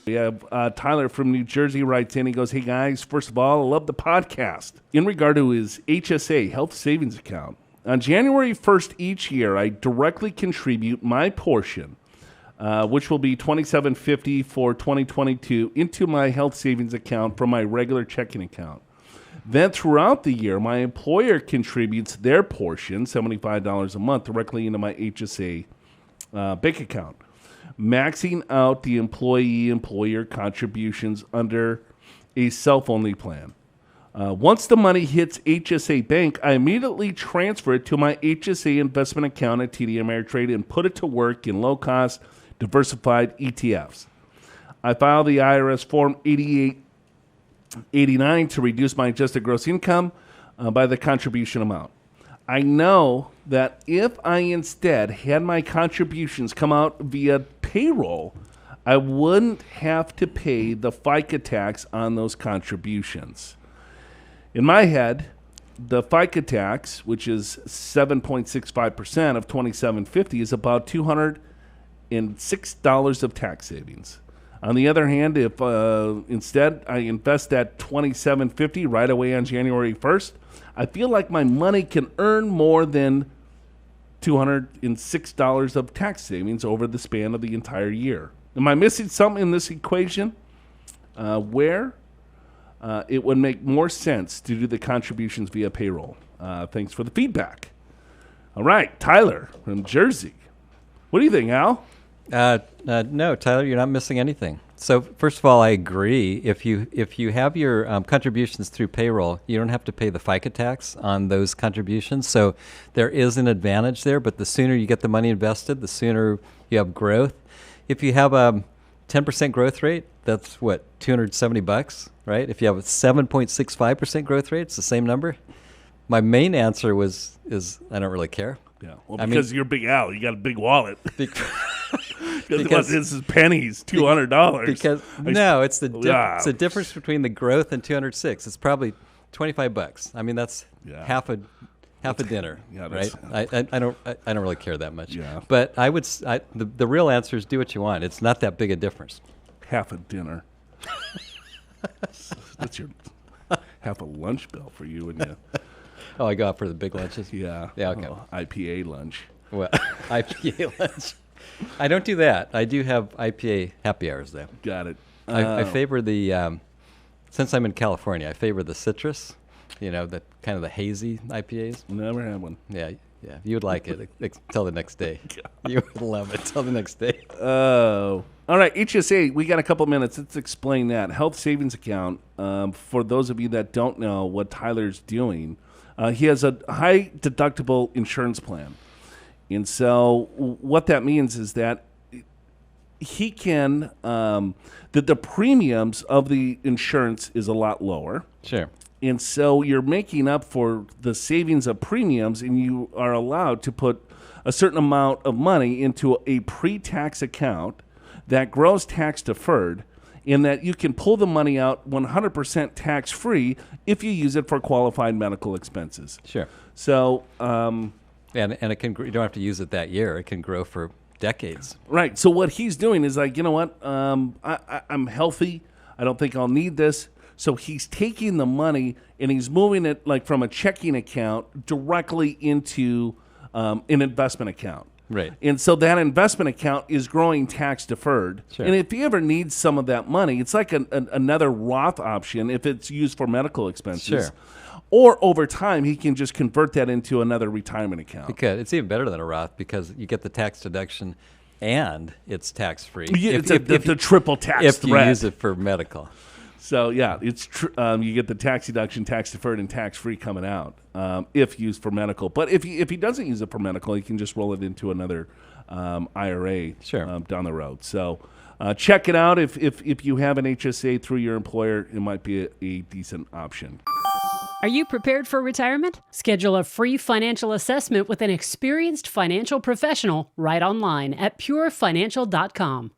We have Tyler from New Jersey writes in. He goes, hey, guys, first of all, I love the podcast. In regard to his HSA, health savings account, on January 1st each year, I directly contribute my portion, which will be $27.50 for 2022, into my health savings account from my regular checking account. Then throughout the year, my employer contributes their portion, $75 a month, directly into my HSA bank account, maxing out the employee-employer contributions under a self-only plan. Once the money hits HSA Bank, I immediately transfer it to my HSA investment account at TD Ameritrade and put it to work in low-cost, diversified ETFs. I file the IRS Form 8889 to reduce my adjusted gross income by the contribution amount. I know that if I instead had my contributions come out via payroll, I wouldn't have to pay the FICA tax on those contributions. In my head, the FICA tax, which is 7.65% of $27.50, is about $206 of tax savings. On the other hand, if instead I invest that $27.50 right away on January 1st, I feel like my money can earn more than $206 of tax savings over the span of the entire year. Am I missing something in this equation where it would make more sense to do the contributions via payroll? Thanks for the feedback. All right, Tyler from Jersey. What do you think, Al? No, Tyler, you're not missing anything. So first of all, I agree. If you have your contributions through payroll, you don't have to pay the FICA tax on those contributions. So there is an advantage there, but the sooner you get the money invested, the sooner you have growth. If you have a 10% growth rate, that's what, $270, right? If you have a 7.65% growth rate, it's the same number. My main answer is I don't really care. Yeah, well, because you're Big Al, you got a big wallet. Because this is pennies, $200. Because it's the difference between the growth and 206. It's probably $25. I mean, that's half a dinner, right? I don't really care that much. Yeah. But the real answer is do what you want. It's not that big a difference. Half a dinner. That's your half a lunch bill for you and you. Oh, I go out for the big lunches? Yeah. Yeah, okay. IPA lunch. Well, IPA lunch. I don't do that. I do have IPA happy hours, though. Got it. I favor the, since I'm in California, I favor the citrus, the kind of the hazy IPAs. Never had one. Yeah. You would like it until the next day. You would love it until the next day. Oh. All right, HSA, we got a couple minutes. Let's explain that. Health savings account, for those of you that don't know what Tyler's doing, he has a high deductible insurance plan. And so what that means is that he can, the premiums of the insurance is a lot lower. Sure. And so you're making up for the savings of premiums, and you are allowed to put a certain amount of money into a pre-tax account that grows tax deferred, in that you can pull the money out 100% tax-free if you use it for qualified medical expenses. Sure. So, and it can. You don't have to use it that year. It can grow for decades. Right. So what he's doing is like, you know what? I'm healthy. I don't think I'll need this. So he's taking the money and he's moving it like from a checking account directly into an investment account. Right. And so that investment account is growing tax deferred. Sure. And if he ever needs some of that money, it's like another Roth option if it's used for medical expenses. Sure. Or over time, he can just convert that into another retirement account. Because it's even better than a Roth because you get the tax deduction and it's tax-free. Yeah, it's the triple tax if threat. You use it for medical. So, yeah, it's you get the tax deduction, tax deferred, and tax-free coming out if used for medical. But if he doesn't use it for medical, he can just roll it into another IRA down the road. So check it out. If you have an HSA through your employer, it might be a decent option. Are you prepared for retirement? Schedule a free financial assessment with an experienced financial professional right online at purefinancial.com.